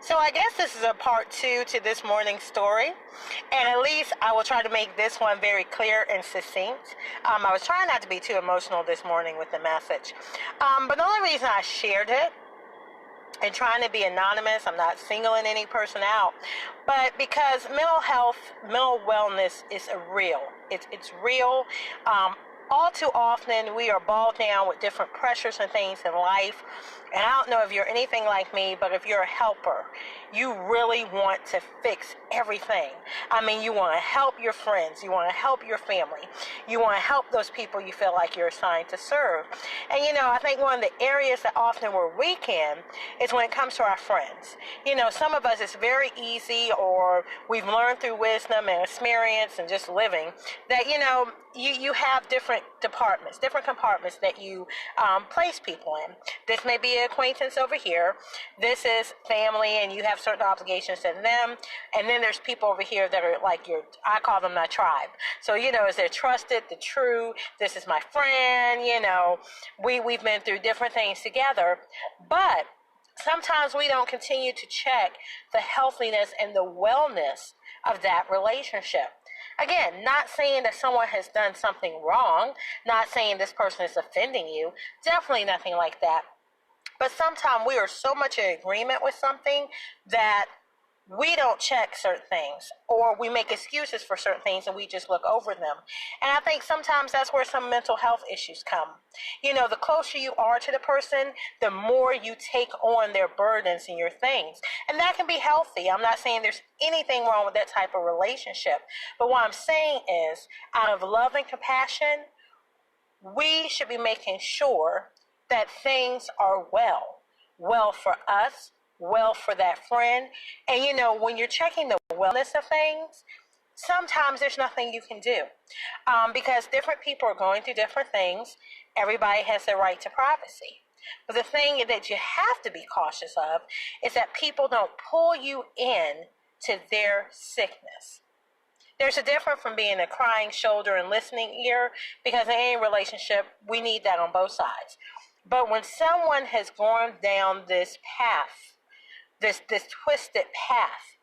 So I guess this is a part 2 to this morning's story, and at least I will try to make this one very clear and succinct. I was trying not to be too emotional this morning with the message, but the only reason I shared it and trying to be anonymous, I'm not singling any person out, but because mental health, mental wellness is real. It's real. All too often we are bogged down with different pressures and things in life. And I don't know if you're anything like me, but if you're a helper, you really want to fix everything. I mean, you want to help your friends. You want to help your family. You want to help those people you feel like you're assigned to serve. And, I think one of the areas that often we're weak in is when it comes to our friends. Some of us, it's very easy, or we've learned through wisdom and experience and just living that, you have different departments, different compartments that you place people in. This may be an acquaintance over here. This is family, and you have certain obligations to them. And then there's people over here that are like I call them my tribe. So, is they're trusted, the true, this is my friend, we've been through different things together. But sometimes we don't continue to check the healthiness and the wellness of that relationship. Again, not saying that someone has done something wrong, not saying this person is offending you, definitely nothing like that. But sometimes we are so much in agreement with something that we don't check certain things, or we make excuses for certain things and we just look over them. And I think sometimes that's where some mental health issues come. The closer you are to the person, the more you take on their burdens and your things. And that can be healthy. I'm not saying there's anything wrong with that type of relationship. But what I'm saying is, out of love and compassion, we should be making sure that things are well for us, well for that friend. And when you're checking the wellness of things, sometimes there's nothing you can do because different people are going through different things. Everybody has their right to privacy. But the thing that you have to be cautious of is that people don't pull you in to their sickness. There's a difference from being a crying shoulder and listening ear, because in any relationship, we need that on both sides. But when someone has gone down this path, this twisted path,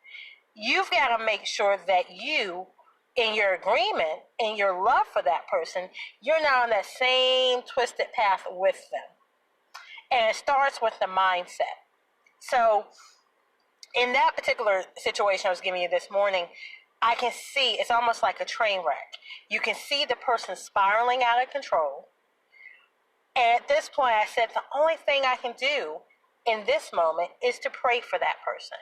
you've got to make sure that you, in your agreement, in your love for that person, you're not on that same twisted path with them. And it starts with the mindset. So in that particular situation I was giving you this morning, I can see it's almost like a train wreck. You can see the person spiraling out of control. And at this point, I said, the only thing I can do in this moment is to pray for that person.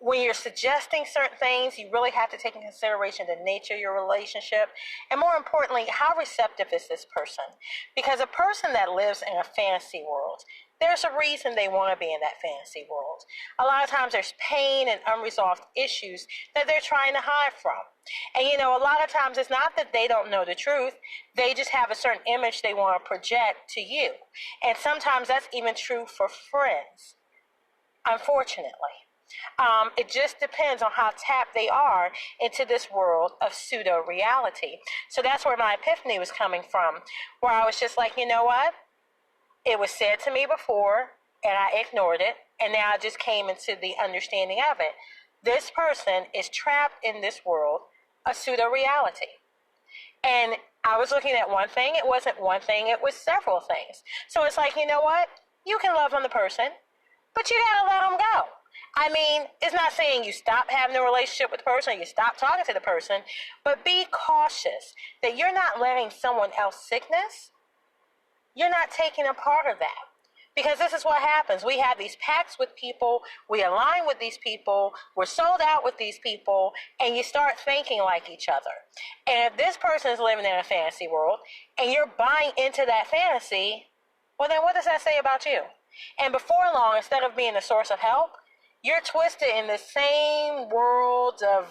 When you're suggesting certain things, you really have to take into consideration the nature of your relationship. And more importantly, how receptive is this person? Because a person that lives in a fantasy world, there's a reason they want to be in that fantasy world. A lot of times there's pain and unresolved issues that they're trying to hide from. And a lot of times it's not that they don't know the truth. They just have a certain image they want to project to you. And sometimes that's even true for friends, unfortunately. It just depends on how tapped they are into this world of pseudo-reality. So that's where my epiphany was coming from, where I was just like, you know what? It was said to me before, and I ignored it, and now I just came into the understanding of it. This person is trapped in this world of pseudo-reality. And I was looking at one thing. It wasn't one thing. It was several things. So it's like, you know what? You can love on the person, but you got to let them go. I mean, it's not saying you stop having a relationship with the person, you stop talking to the person, but be cautious that you're not letting someone else's sickness, you're not taking a part of that. Because this is what happens. We have these pacts with people, we align with these people, we're sold out with these people, and you start thinking like each other. And if this person is living in a fantasy world, and you're buying into that fantasy, well then what does that say about you? And before long, instead of being a source of help, you're twisted in the same world of,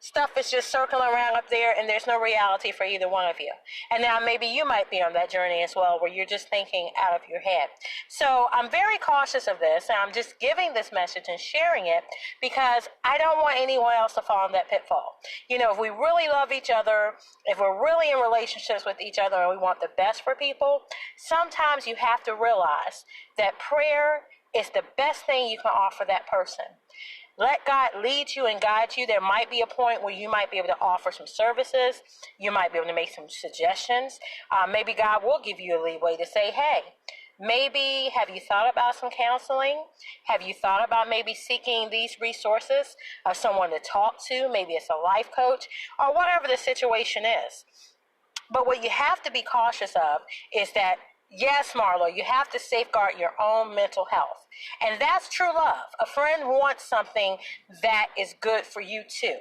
stuff is just circling around up there and there's no reality for either one of you. And now maybe you might be on that journey as well, where you're just thinking out of your head. So I'm very cautious of this, and I'm just giving this message and sharing it because I don't want anyone else to fall in that pitfall. You know, if we really love each other, if we're really in relationships with each other and we want the best for people, sometimes you have to realize that prayer is the best thing you can offer that person. Let God lead you and guide you. There might be a point where you might be able to offer some services. You might be able to make some suggestions. Maybe God will give you a leeway to say, hey, maybe have you thought about some counseling? Have you thought about maybe seeking these resources of someone to talk to? Maybe it's a life coach or whatever the situation is. But what you have to be cautious of is that, yes, Marlo, you have to safeguard your own mental health. And that's true love. A friend wants something that is good for you too.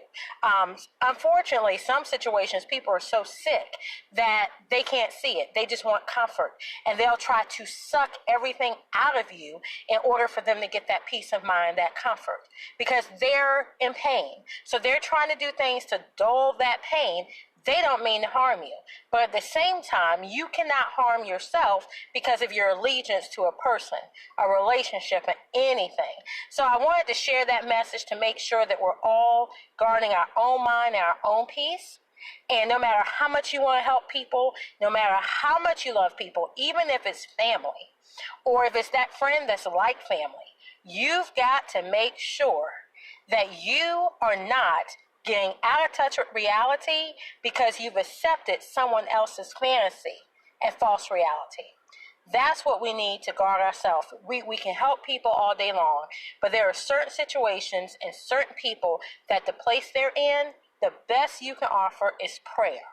Unfortunately, some situations, people are so sick that they can't see it. They just want comfort. And they'll try to suck everything out of you in order for them to get that peace of mind, that comfort, because they're in pain. So they're trying to do things to dull that pain. They don't mean to harm you. But at the same time, you cannot harm yourself because of your allegiance to a person, a relationship, and anything. So I wanted to share that message to make sure that we're all guarding our own mind and our own peace. And no matter how much you want to help people, no matter how much you love people, even if it's family, or if it's that friend that's like family, you've got to make sure that you are not getting out of touch with reality because you've accepted someone else's fantasy and false reality. That's what we need to guard ourselves. We can help people all day long, but there are certain situations and certain people that the place they're in, the best you can offer is prayer.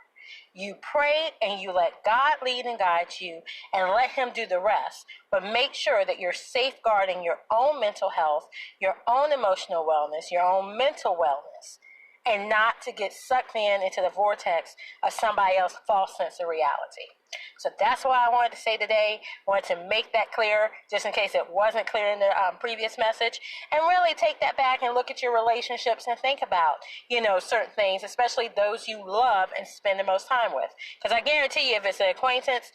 You pray and you let God lead and guide you and let him do the rest. But make sure that you're safeguarding your own mental health, your own emotional wellness, your own mental wellness, and not to get sucked into the vortex of somebody else's false sense of reality. So that's what I wanted to say today. I wanted to make that clear, just in case it wasn't clear in the previous message, and really take that back and look at your relationships and think about, certain things, especially those you love and spend the most time with. Because I guarantee you, if it's an acquaintance,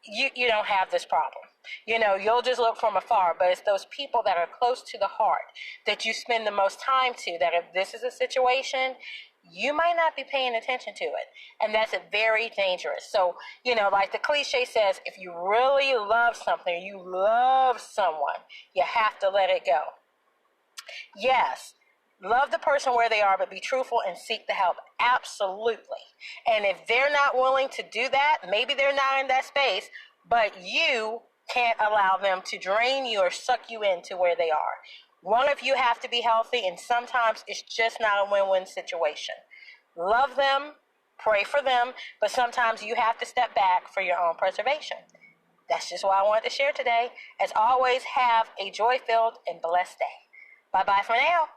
you don't have this problem. You'll just look from afar, but it's those people that are close to the heart that you spend the most time to, that if this is a situation, you might not be paying attention to it. And that's very dangerous. So, like the cliche says, if you really love something, you love someone, you have to let it go. Yes, love the person where they are, but be truthful and seek the help. Absolutely. And if they're not willing to do that, maybe they're not in that space, but you can't allow them to drain you or suck you into where they are. One of you have to be healthy, and sometimes it's just not a win-win situation. Love them, pray for them, but sometimes you have to step back for your own preservation. That's just what I wanted to share today. As always, have a joy-filled and blessed day. Bye-bye for now.